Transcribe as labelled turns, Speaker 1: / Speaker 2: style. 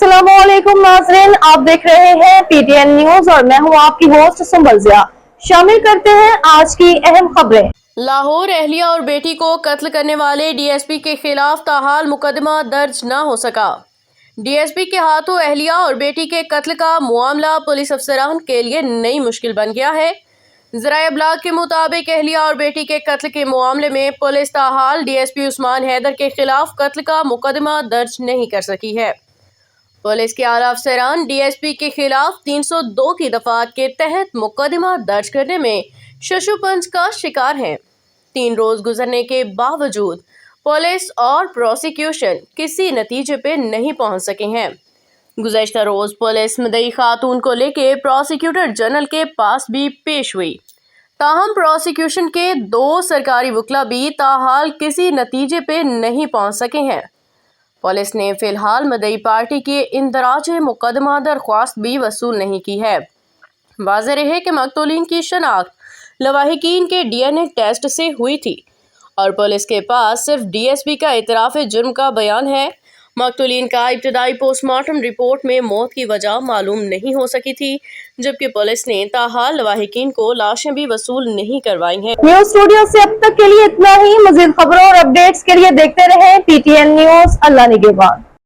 Speaker 1: अस्सलाम वालेकुम नाज़रीन, आप देख रहे हैं पीटीएन न्यूज और मैं हूं आपकी होस्ट सुंबल ज़िया। शामिल करते हैं आज की अहम खबरें।
Speaker 2: लाहौर अहलिया और बेटी को कत्ल करने वाले डीएसपी के खिलाफ ताहाल मुकदमा दर्ज न हो सका। डीएसपी के हाथों अहलिया और बेटी के कत्ल का मामला पुलिस अफसरान के लिए नई मुश्किल बन गया है। ज़राए इब्लाग के मुताबिक अहलिया और बेटी के कत्ल के मामले में पुलिस ताहाल डीएसपी उस्मान हैदर के खिलाफ कत्ल का मुकदमा दर्ज नहीं कर सकी है। पुलिस के आला अफसरान डीएसपी के खिलाफ 302 की दफात के तहत मुकदमा दर्ज करने में शशुपंज का शिकार हैं। 3 रोज गुजरने के बावजूद पुलिस और प्रोसिक्यूशन किसी नतीजे पे नहीं पहुंच सके हैं। गुज़श्ता रोज पुलिस मुद्दई खातून को लेकर प्रोसिक्यूटर जनरल के पास भी पेश हुई, ताहम प्रोसिक्यूशन के 2 सरकारी वकील भी ताहाल किसी नतीजे पे नहीं पहुंच सके हैं। पुलिस ने फिलहाल मुद्दई पार्टी की इंदराज मुकदमा दरख्वास्त भी वसूल नहीं की है। वाज़ेह रहे कि मकतूलीन की शनाख्त लवाहिकीन के डीएनए टेस्ट से हुई थी और पुलिस के पास सिर्फ डीएसपी का इतराफ़ जुर्म का बयान है। मकतूलीन का इब्तदाई पोस्टमार्टम रिपोर्ट में मौत की वजह मालूम नहीं हो सकी थी, जबकि पुलिस ने ताहाल लवाहिकीन को लाशें भी वसूल नहीं करवाई हैं।
Speaker 1: न्यूज स्टूडियो से अब तक के लिए इतना ही। मज़ीद खबरों और अपडेट्स के लिए देखते रहें पीटीएन न्यूज। अल्लाह निगहबान।